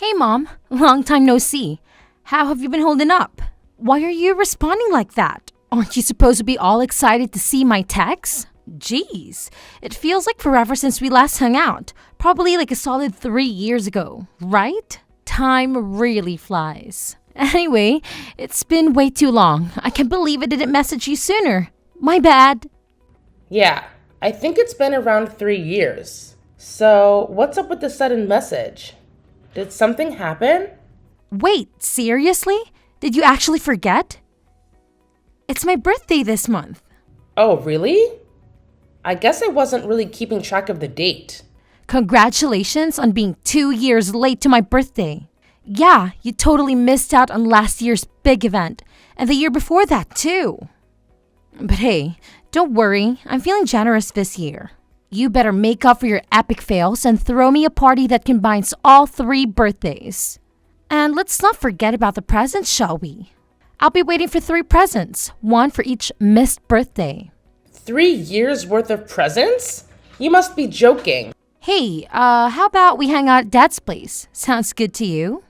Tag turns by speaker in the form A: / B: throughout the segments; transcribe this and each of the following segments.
A: Hey Mom, long time no see. How have you been holding up? Why are you responding like that? Aren't you supposed to be all excited to see my texts? Jeez, it feels like forever since we last hung out. Probably like a solid 3 years ago, right? Time really flies. Anyway, it's been way too long. I can't believe I didn't message you sooner. My bad.
B: Yeah, I think it's been around 3 years. So, what's up with the sudden message? Did something happen?
A: Wait, seriously? Did you actually forget? It's my birthday this month.
B: Oh, really? I guess I wasn't really keeping track of the date.
A: Congratulations on being 2 years late to my birthday. Yeah, you totally missed out on last year's big event, and the year before that too. But hey, don't worry, I'm feeling generous this year. You better make up for your epic fails and throw me a party that combines all 3 birthdays. And let's not forget about the presents, shall we? I'll be waiting for 3 presents, 1 for each missed birthday.
B: 3 years worth of presents? You must be joking.
A: Hey, how about we hang out at Dad's place? Sounds good to you?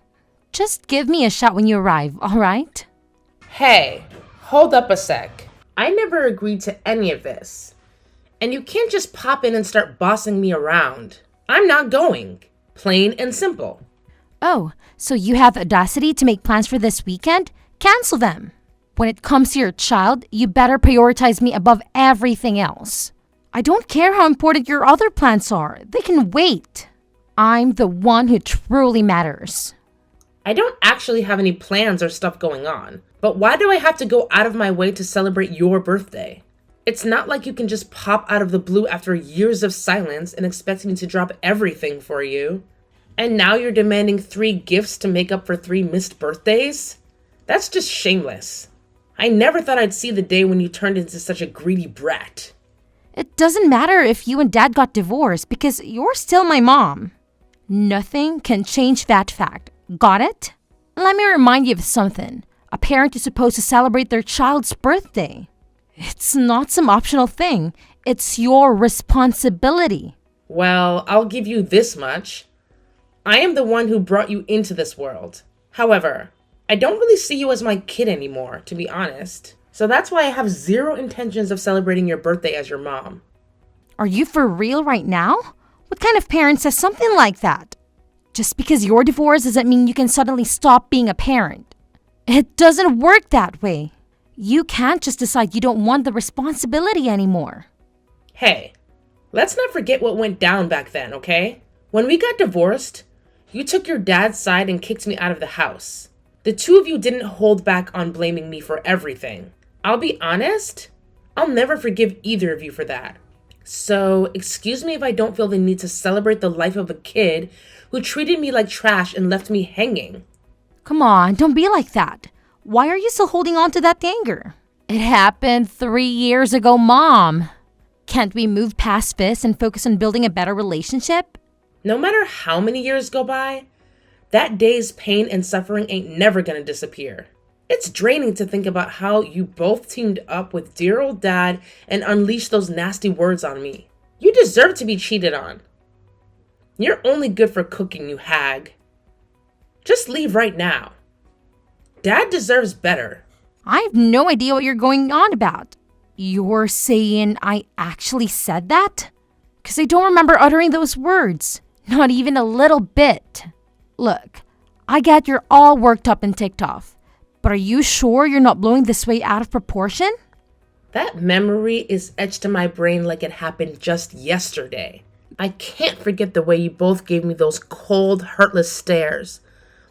A: Just give me a shout when you arrive, alright?
B: Hey, hold up a sec. I never agreed to any of this. And you can't just pop in and start bossing me around. I'm not going. Plain and simple.
A: Oh, so you have the audacity to make plans for this weekend? Cancel them. When it comes to your child, you better prioritize me above everything else. I don't care how important your other plans are. They can wait. I'm the one who truly matters.
B: I don't actually have any plans or stuff going on. But why do I have to go out of my way to celebrate your birthday? It's not like you can just pop out of the blue after years of silence and expect me to drop everything for you. And now you're demanding 3 gifts to make up for 3 missed birthdays? That's just shameless. I never thought I'd see the day when you turned into such a greedy brat.
A: It doesn't matter if you and Dad got divorced because you're still my mom. Nothing can change that fact. Got it? Let me remind you of something. A parent is supposed to celebrate their child's birthday. It's not some optional thing. It's your responsibility.
B: Well, I'll give you this much. I am the one who brought you into this world. However, I don't really see you as my kid anymore, to be honest. So that's why I have 0 intentions of celebrating your birthday as your mom.
A: Are you for real right now? What kind of parent says something like that? Just because you're divorced doesn't mean you can suddenly stop being a parent. It doesn't work that way. You can't just decide you don't want the responsibility anymore.
B: Hey, let's not forget what went down back then, okay? When we got divorced, you took your dad's side and kicked me out of the house. The 2 of you didn't hold back on blaming me for everything. I'll be honest, I'll never forgive either of you for that. So, excuse me if I don't feel the need to celebrate the life of a kid who treated me like trash and left me hanging.
A: Come on, don't be like that. Why are you still holding on to that anger? It happened 3 years ago, Mom. Can't we move past this and focus on building a better relationship?
B: No matter how many years go by, that day's pain and suffering ain't never gonna disappear. It's draining to think about how you both teamed up with dear old Dad and unleashed those nasty words on me. You deserve to be cheated on. You're only good for cooking, you hag. Just leave right now. Dad deserves better.
A: I have no idea what you're going on about. You're saying I actually said that? Because I don't remember uttering those words. Not even a little bit. Look, I get you're all worked up and ticked off. But are you sure you're not blowing this way out of proportion?
B: That memory is etched in my brain like it happened just yesterday. I can't forget the way you both gave me those cold, heartless stares,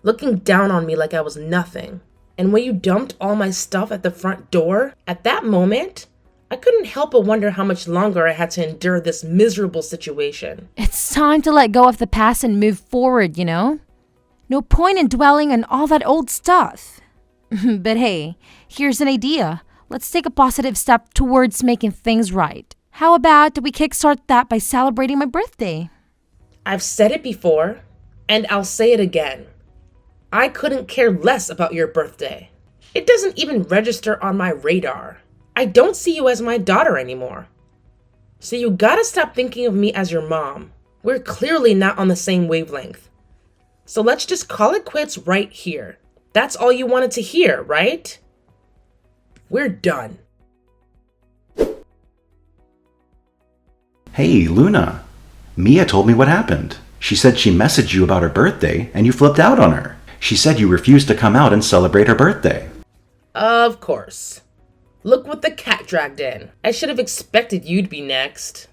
B: looking down on me like I was nothing. And when you dumped all my stuff at the front door, at that moment, I couldn't help but wonder how much longer I had to endure this miserable situation.
A: It's time to let go of the past and move forward, you know? No point in dwelling on all that old stuff. But hey, here's an idea. Let's take a positive step towards making things right. How about we kickstart that by celebrating my birthday?
B: I've said it before, and I'll say it again. I couldn't care less about your birthday. It doesn't even register on my radar. I don't see you as my daughter anymore. So you gotta stop thinking of me as your mom. We're clearly not on the same wavelength. So let's just call it quits right here. That's all you wanted to hear, right? We're done.
C: Hey, Luna. Mia told me what happened. She said she messaged you about her birthday and you flipped out on her. She said you refused to come out and celebrate her birthday.
B: Of course. Look what the cat dragged in. I should have expected you to be next.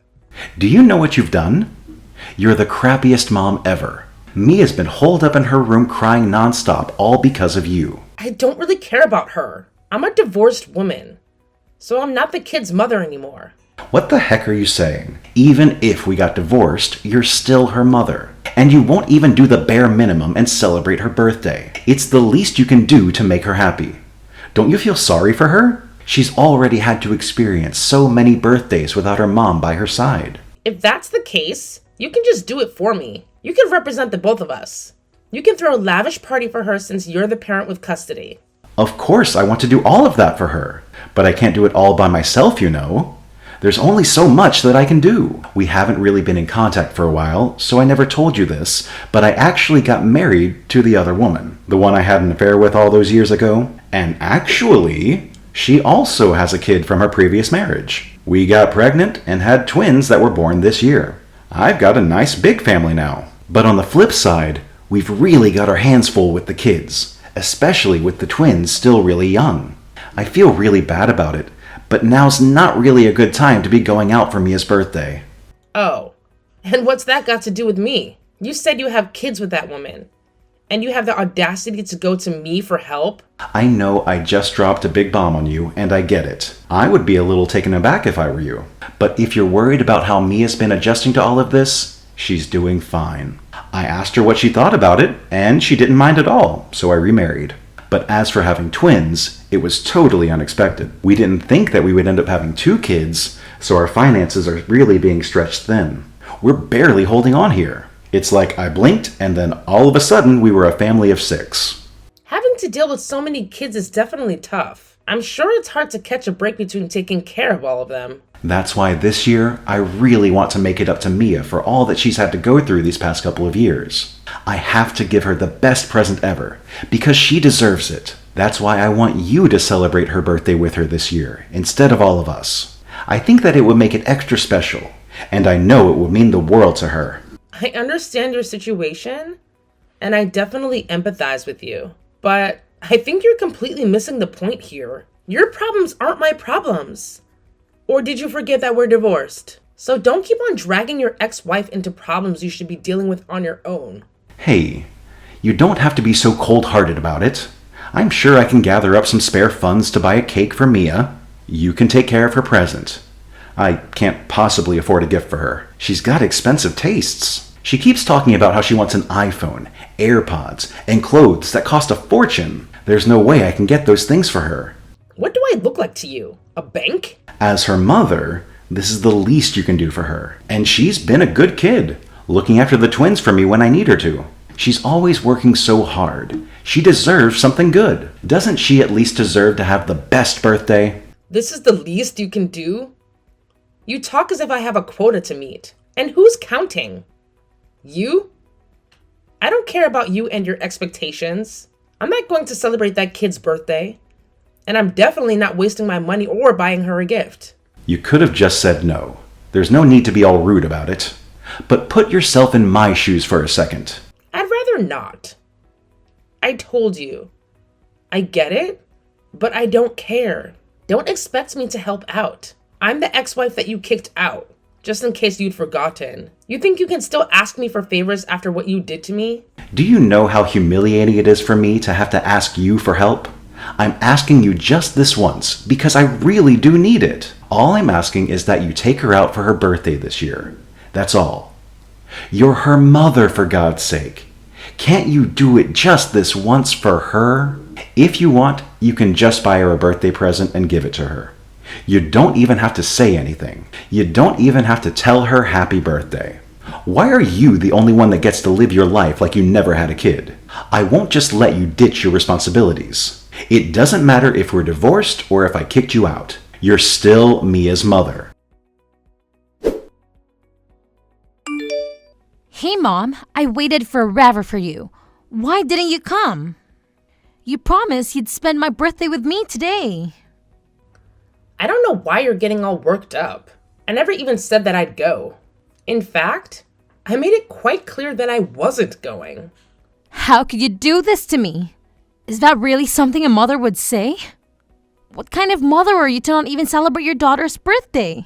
C: Do you know what you've done? You're the crappiest mom ever. Mia's been holed up in her room crying nonstop, all because of you.
B: I don't really care about her. I'm a divorced woman. So I'm not the kid's mother anymore.
C: What the heck are you saying? Even if we got divorced, you're still her mother. And you won't even do the bare minimum and celebrate her birthday. It's the least you can do to make her happy. Don't you feel sorry for her? She's already had to experience so many birthdays without her mom by her side.
B: If that's the case, you can just do it for me. You can represent the both of us. You can throw a lavish party for her since you're the parent with custody.
C: Of course I want to do all of that for her, but I can't do it all by myself, you know. There's only so much that I can do. We haven't really been in contact for a while, so I never told you this, but I actually got married to the other woman, the one I had an affair with all those years ago. And actually, she also has a kid from her previous marriage. We got pregnant and had twins that were born this year. I've got a nice big family now. But on the flip side, we've really got our hands full with the kids, especially with the twins still really young. I feel really bad about it, but now's not really a good time to be going out for Mia's birthday.
B: Oh, and what's that got to do with me? You said you have kids with that woman, and you have the audacity to go to me for help?
C: I know I just dropped a big bomb on you, and I get it. I would be a little taken aback if I were you. But if you're worried about how Mia's been adjusting to all of this, she's doing fine. I asked her what she thought about it, and she didn't mind at all, so I remarried. But as for having twins, it was totally unexpected. We didn't think that we would end up having 2 kids, so our finances are really being stretched thin. We're barely holding on here. It's like I blinked, and then all of a sudden we were a family of 6.
B: Having to deal with so many kids is definitely tough. I'm sure it's hard to catch a break between taking care of all of them.
C: That's why this year, I really want to make it up to Mia for all that she's had to go through these past couple of years. I have to give her the best present ever, because she deserves it. That's why I want you to celebrate her birthday with her this year, instead of all of us. I think that it would make it extra special, and I know it would mean the world to her.
B: I understand your situation, and I definitely empathize with you. But I think you're completely missing the point here. Your problems aren't my problems. Or did you forget that we're divorced? So don't keep on dragging your ex-wife into problems you should be dealing with on your own.
C: Hey, you don't have to be so cold-hearted about it. I'm sure I can gather up some spare funds to buy a cake for Mia. You can take care of her present. I can't possibly afford a gift for her. She's got expensive tastes. She keeps talking about how she wants an iPhone, AirPods, and clothes that cost a fortune. There's no way I can get those things for her.
B: What do I look like to you? A bank?
C: As her mother, this is the least you can do for her. And she's been a good kid, looking after the twins for me when I need her to. She's always working so hard. She deserves something good. Doesn't she at least deserve to have the best birthday?
B: This is the least you can do? You talk as if I have a quota to meet. And who's counting? You? I don't care about you and your expectations. I'm not going to celebrate that kid's birthday. And I'm definitely not wasting my money or buying her a gift.
C: You could have just said no. There's no need to be all rude about it. But put yourself in my shoes for a second.
B: I'd rather not. I told you. I get it, but I don't care. Don't expect me to help out. I'm the ex-wife that you kicked out, just in case you'd forgotten. You think you can still ask me for favors after what you did to me?
C: Do you know how humiliating it is for me to have to ask you for help? I'm asking you just this once, because I really do need it. All I'm asking is that you take her out for her birthday this year. That's all. You're her mother, for God's sake. Can't you do it just this once for her? If you want, you can just buy her a birthday present and give it to her. You don't even have to say anything. You don't even have to tell her happy birthday. Why are you the only one that gets to live your life like you never had a kid? I won't just let you ditch your responsibilities. It doesn't matter if we're divorced or if I kicked you out. You're still Mia's mother.
A: Hey, Mom, I waited forever for you. Why didn't you come? You promised you'd spend my birthday with me today.
B: I don't know why you're getting all worked up. I never even said that I'd go. In fact, I made it quite clear that I wasn't going.
A: How could you do this to me? Is that really something a mother would say? What kind of mother are you to not even celebrate your daughter's birthday?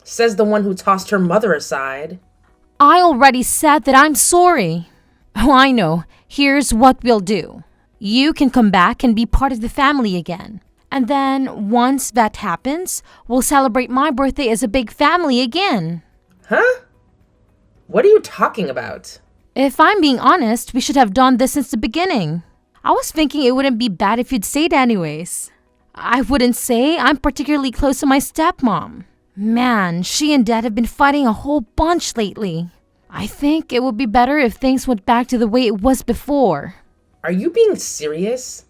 B: Says the one who tossed her mother aside.
A: I already said that I'm sorry. Oh, I know. Here's what we'll do. You can come back and be part of the family again. And then, once that happens, we'll celebrate my birthday as a big family again.
B: Huh? What are you talking about?
A: If I'm being honest, we should have done this since the beginning. I was thinking it wouldn't be bad if you'd say it anyways. I wouldn't say I'm particularly close to my stepmom. Man, she and Dad have been fighting a whole bunch lately. I think it would be better if things went back to the way it was before.
B: Are you being serious?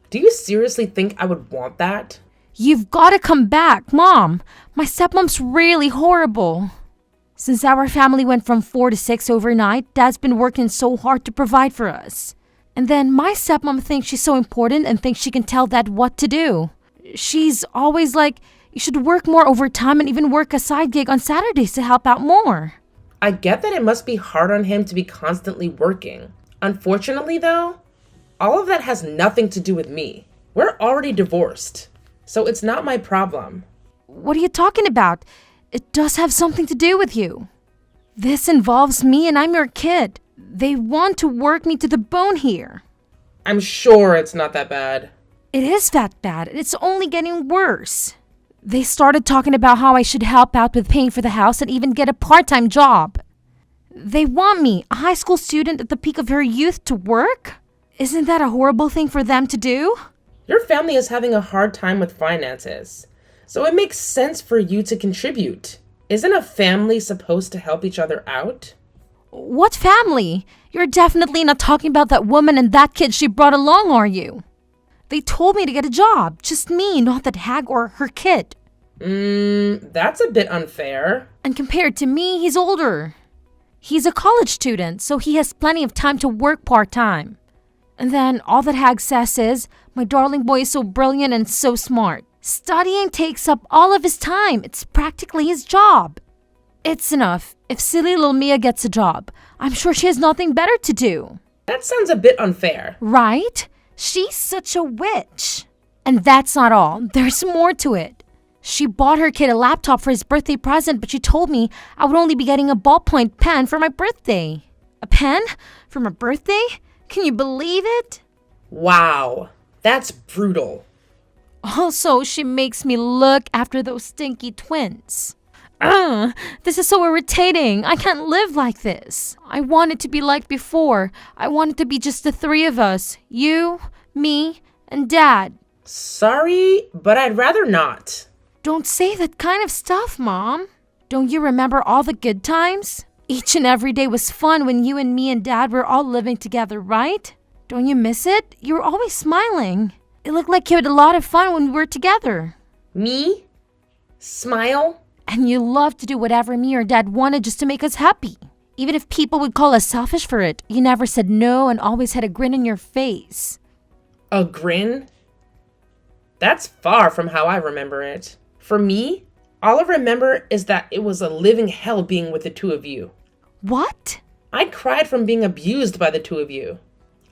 B: Do you seriously think I would want that?
A: You've got to come back, Mom. My stepmom's really horrible. Since our family went from 4 to 6 overnight, Dad's been working so hard to provide for us. And then my stepmom thinks she's so important and thinks she can tell Dad what to do. She's always like, you should work more overtime and even work a side gig on Saturdays to help out more.
B: I get that it must be hard on him to be constantly working. Unfortunately, though, all of that has nothing to do with me. We're already divorced, so it's not my problem.
A: What are you talking about? It does have something to do with you. This involves me and I'm your kid. They want to work me to the bone here.
B: I'm sure it's not that bad.
A: It is that bad, and it's only getting worse. They started talking about how I should help out with paying for the house and even get a part-time job. They want me, a high school student at the peak of her youth, to work? Isn't that a horrible thing for them to do?
B: Your family is having a hard time with finances, so it makes sense for you to contribute. Isn't a family supposed to help each other out?
A: What family? You're definitely not talking about that woman and that kid she brought along, are you? They told me to get a job. Just me, not that hag or her kid.
B: That's a bit unfair.
A: And compared to me, he's older. He's a college student, so he has plenty of time to work part-time. And then all that hag says is, my darling boy is so brilliant and so smart. Studying takes up all of his time. It's practically his job. It's enough. If silly little Mia gets a job, I'm sure she has nothing better to do.
B: That sounds a bit unfair.
A: Right? She's such a witch. And that's not all. There's more to it. She bought her kid a laptop for his birthday present, but she told me I would only be getting a ballpoint pen for my birthday. A pen? For my birthday? Can you believe it?
B: Wow, that's brutal.
A: Also, she makes me look after those stinky twins. This is so irritating. I can't live like this. I want it to be like before. I want it to be just the three of us. You, me, and Dad.
B: Sorry, but I'd rather not.
A: Don't say that kind of stuff, Mom. Don't you remember all the good times? Each and every day was fun when you and me and Dad were all living together, right? Don't you miss it? You were always smiling. It looked like you had a lot of fun when we were together.
B: Me? Smile?
A: And you loved to do whatever me or Dad wanted just to make us happy. Even if people would call us selfish for it, you never said no and always had a grin on your face.
B: A grin? That's far from how I remember it. For me, all I remember is that it was a living hell being with the two of you.
A: What?
B: I cried from being abused by the two of you.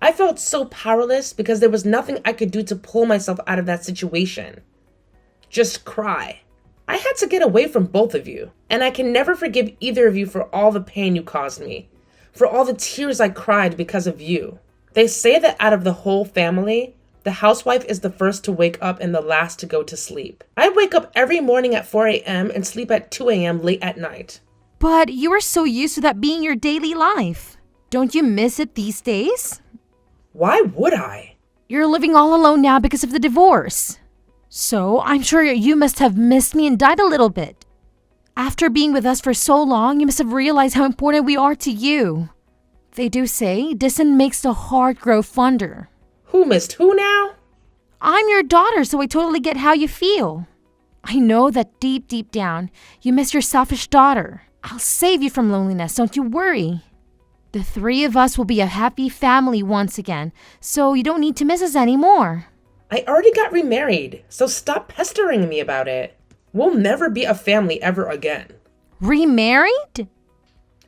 B: I felt so powerless because there was nothing I could do to pull myself out of that situation. Just cry. I had to get away from both of you, and I can never forgive either of you for all the pain you caused me, for all the tears I cried because of you. They say that out of the whole family, the housewife is the first to wake up and the last to go to sleep. I wake up every morning at 4 a.m. and sleep at 2 a.m. late at night.
A: But you were so used to that being your daily life. Don't you miss it these days?
B: Why would I?
A: You're living all alone now because of the divorce. So I'm sure you must have missed me and died a little bit. After being with us for so long, you must have realized how important we are to you. They do say distance makes the heart grow fonder.
B: Who missed who now?
A: I'm your daughter, so I totally get how you feel. I know that deep down, you miss your selfish daughter. I'll save you from loneliness, don't you worry. The three of us will be a happy family once again, so you don't need to miss us anymore.
B: I already got remarried, so stop pestering me about it. We'll never be a family ever again.
A: Remarried?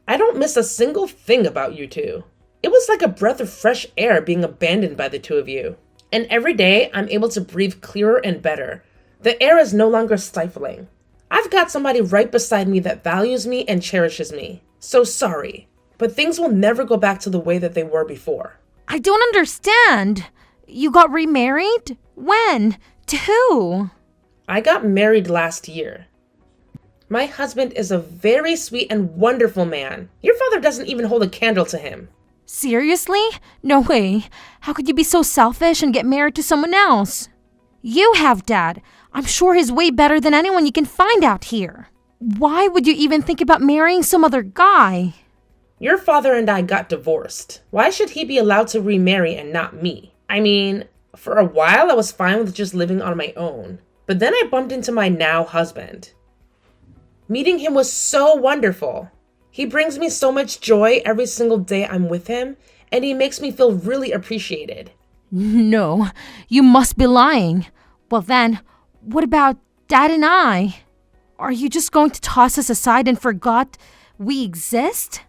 B: I don't miss a single thing about you two. It was like a breath of fresh air being abandoned by the two of you. And every day, I'm able to breathe clearer and better. The air is no longer stifling. I've got somebody right beside me that values me and cherishes me. So sorry, but things will never go back to the way that they were before.
A: I don't understand. You got remarried? When? To who?
B: I got married last year. My husband is a very sweet and wonderful man. Your father doesn't even hold a candle to him.
A: Seriously? No way. How could you be so selfish and get married to someone else? You have, Dad. I'm sure he's way better than anyone you can find out here. Why would you even think about marrying some other guy?
B: Your father and I got divorced. Why should he be allowed to remarry and not me? I mean, for a while I was fine with just living on my own. But then I bumped into my now husband. Meeting him was so wonderful. He brings me so much joy every single day I'm with him, and he makes me feel really appreciated.
A: No, you must be lying. Well then, what about Dad and I? Are you just going to toss us aside and forgot we exist?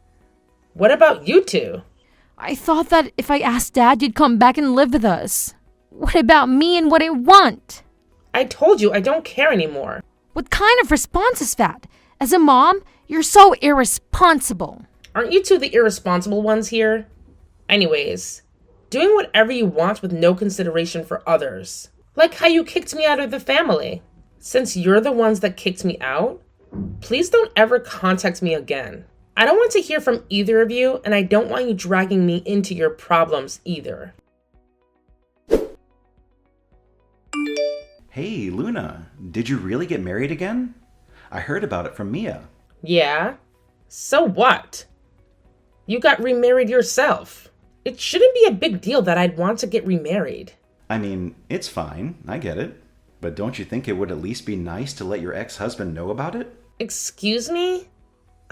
B: What about you two?
A: I thought that if I asked Dad, you'd come back and live with us. What about me and what I want?
B: I told you I don't care anymore.
A: What kind of response is that? As a mom, you're so irresponsible.
B: Aren't you two the irresponsible ones here? Anyways, doing whatever you want with no consideration for others. Like how you kicked me out of the family. Since you're the ones that kicked me out, please don't ever contact me again. I don't want to hear from either of you, and I don't want you dragging me into your problems either.
C: Hey, Luna, did you really get married again? I heard about it from Mia.
B: Yeah? So what? You got remarried yourself. It shouldn't be a big deal that I'd want to get remarried.
C: I mean, it's fine, I get it. But don't you think it would at least be nice to let your ex-husband know about it?
B: Excuse me?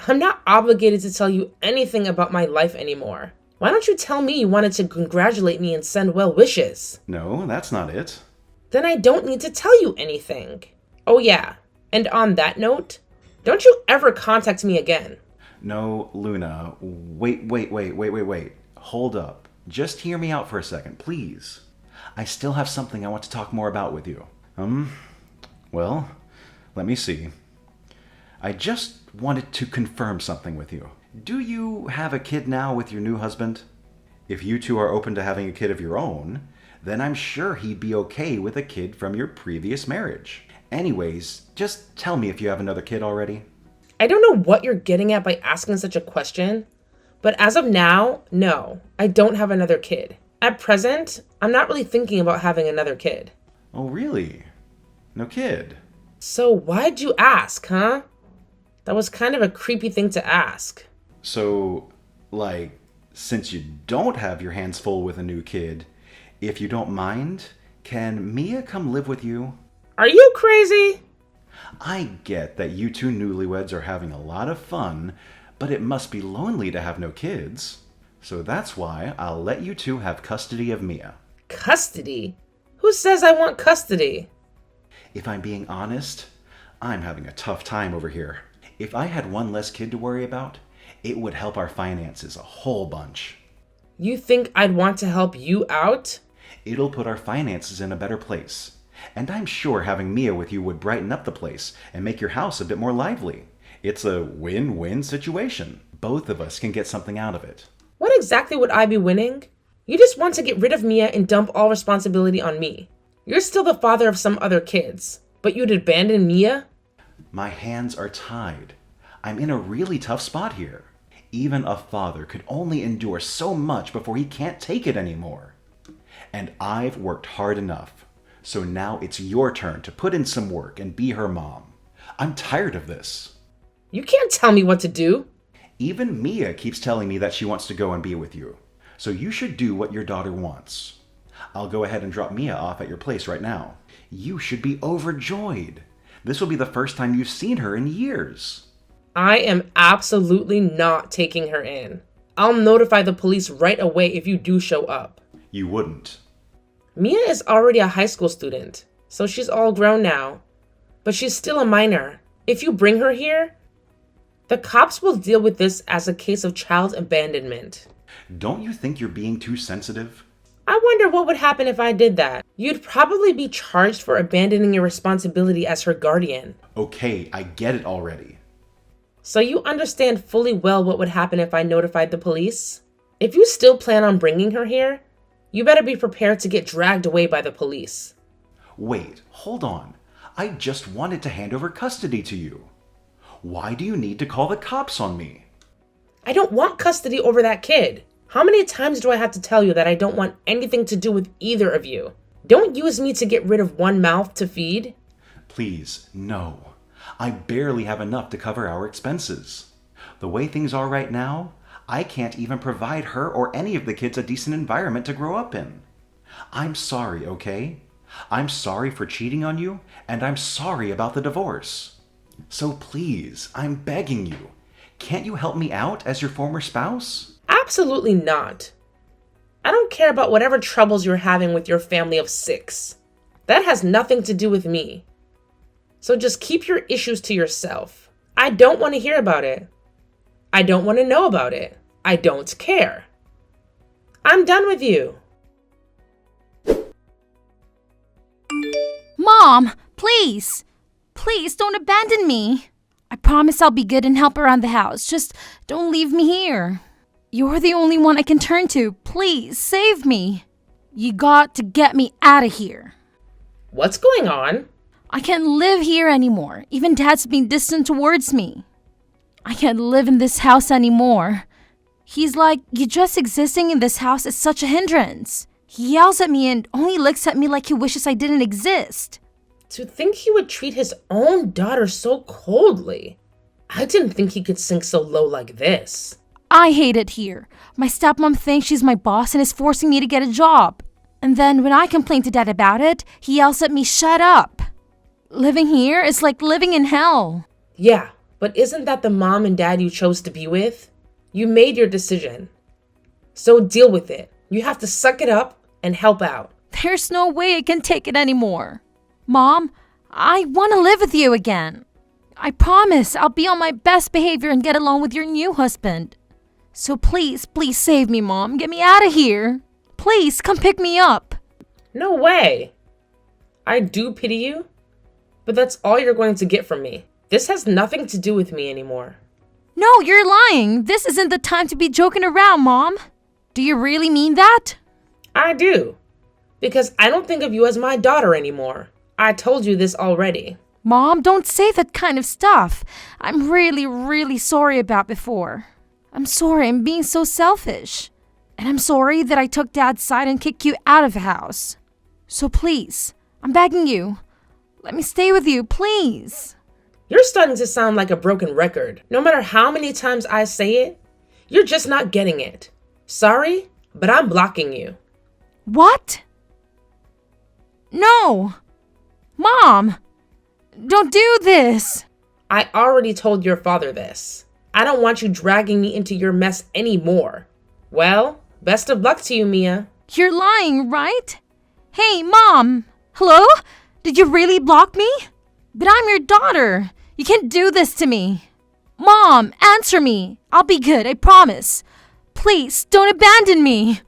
B: I'm not obligated to tell you anything about my life anymore. Why don't you tell me you wanted to congratulate me and send well wishes?
C: No, that's not it.
B: Then I don't need to tell you anything. Oh yeah, and on that note, don't you ever contact me again.
C: No, Luna, wait. Hold up. Just hear me out for a second, please. I still have something I want to talk more about with you. Well, let me see. I just wanted to confirm something with you. Do you have a kid now with your new husband? If you two are open to having a kid of your own, then I'm sure he'd be okay with a kid from your previous marriage. Anyways, just tell me if you have another kid already.
B: I don't know what you're getting at by asking such a question, but as of now, no, I don't have another kid. At present, I'm not really thinking about having another kid.
C: Oh, really? No kid?
B: So why'd you ask, huh? That was kind of a creepy thing to ask.
C: So, since you don't have your hands full with a new kid, if you don't mind, can Mia come live with you?
B: Are you crazy?
C: I get that you two newlyweds are having a lot of fun, but it must be lonely to have no kids. So that's why I'll let you two have custody of Mia.
B: Custody? Who says I want custody?
C: If I'm being honest, I'm having a tough time over here. If I had one less kid to worry about, it would help our finances a whole bunch.
B: You think I'd want to help you out?
C: It'll put our finances in a better place. And I'm sure having Mia with you would brighten up the place and make your house a bit more lively. It's a win-win situation. Both of us can get something out of it.
B: What exactly would I be winning? You just want to get rid of Mia and dump all responsibility on me. You're still the father of some other kids, but you'd abandon Mia?
C: My hands are tied. I'm in a really tough spot here. Even a father could only endure so much before he can't take it anymore. And I've worked hard enough. So now it's your turn to put in some work and be her mom. I'm tired of this.
B: You can't tell me what to do.
C: Even Mia keeps telling me that she wants to go and be with you. So you should do what your daughter wants. I'll go ahead and drop Mia off at your place right now. You should be overjoyed. This will be the first time you've seen her in years.
B: I am absolutely not taking her in. I'll notify the police right away if you do show up.
C: You wouldn't.
B: Mia is already a high school student, so she's all grown now. But she's still a minor. If you bring her here, the cops will deal with this as a case of child abandonment.
C: Don't you think you're being too sensitive?
B: I wonder what would happen if I did that. You'd probably be charged for abandoning your responsibility as her guardian.
C: Okay, I get it already.
B: So you understand fully well what would happen if I notified the police? If you still plan on bringing her here, you better be prepared to get dragged away by the police.
C: Wait, hold on. I just wanted to hand over custody to you. Why do you need to call the cops on me?
B: I don't want custody over that kid. How many times do I have to tell you that I don't want anything to do with either of you? Don't use me to get rid of one mouth to feed.
C: Please, no. I barely have enough to cover our expenses. The way things are right now, I can't even provide her or any of the kids a decent environment to grow up in. I'm sorry, okay? I'm sorry for cheating on you, and I'm sorry about the divorce. So please, I'm begging you, can't you help me out as your former spouse?
B: Absolutely not. I don't care about whatever troubles you're having with your family of 6. That has nothing to do with me. So just keep your issues to yourself. I don't want to hear about it. I don't want to know about it. I don't care. I'm done with you.
A: Mom, please. Please don't abandon me. I promise I'll be good and help around the house. Just don't leave me here. You're the only one I can turn to. Please, save me. You got to get me out of here.
B: What's going on?
A: I can't live here anymore. Even Dad's being distant towards me. I can't live in this house anymore. He's like, you just existing in this house is such a hindrance. He yells at me and only looks at me like he wishes I didn't exist.
B: To think he would treat his own daughter so coldly. I didn't think he could sink so low like this.
A: I hate it here. My stepmom thinks she's my boss and is forcing me to get a job. And then when I complain to Dad about it, he yells at me, shut up. Living here is like living in hell.
B: Yeah, but isn't that the mom and dad you chose to be with? You made your decision. So deal with it. You have to suck it up and help out.
A: There's no way I can take it anymore. Mom, I want to live with you again. I promise I'll be on my best behavior and get along with your new husband. So please, please save me, Mom. Get me out of here. Please, come pick me up.
B: No way. I do pity you, but that's all you're going to get from me. This has nothing to do with me anymore.
A: No, you're lying. This isn't the time to be joking around, Mom. Do you really mean that?
B: I do, because I don't think of you as my daughter anymore. I told you this already.
A: Mom, don't say that kind of stuff. I'm really sorry about before. I'm sorry I'm being so selfish. And I'm sorry that I took Dad's side and kicked you out of the house. So please, I'm begging you, let me stay with you, please.
B: You're starting to sound like a broken record. No matter how many times I say it, you're just not getting it. Sorry, but I'm blocking you.
A: What? No. Mom, don't do this.
B: I already told your father this. I don't want you dragging me into your mess anymore. Well, best of luck to you, Mia.
A: You're lying, right? Hey, Mom. Hello? Did you really block me? But I'm your daughter. You can't do this to me. Mom, answer me. I'll be good, I promise. Please, don't abandon me.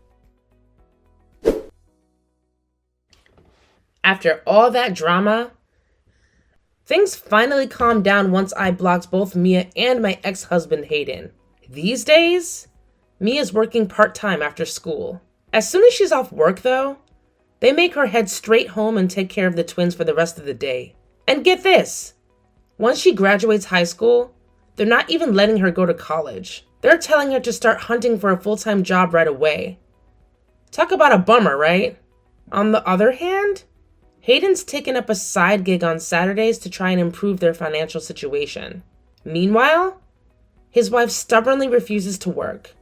B: After all that drama, things finally calmed down once I blocked both Mia and my ex-husband Hayden. These days, Mia's working part-time after school. As soon as she's off work, though, they make her head straight home and take care of the twins for the rest of the day. And get this, once she graduates high school, they're not even letting her go to college. They're telling her to start hunting for a full-time job right away. Talk about a bummer, right? On the other hand, Hayden's taken up a side gig on Saturdays to try and improve their financial situation. Meanwhile, his wife stubbornly refuses to work,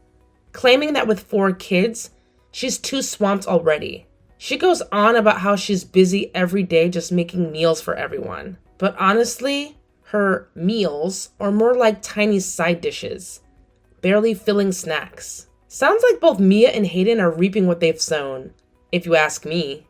B: claiming that with 4 kids, she's too swamped already. She goes on about how she's busy every day just making meals for everyone. But honestly, her meals are more like tiny side dishes. barely filling snacks. Sounds like both Mia and Hayden are reaping what they've sown, if you ask me.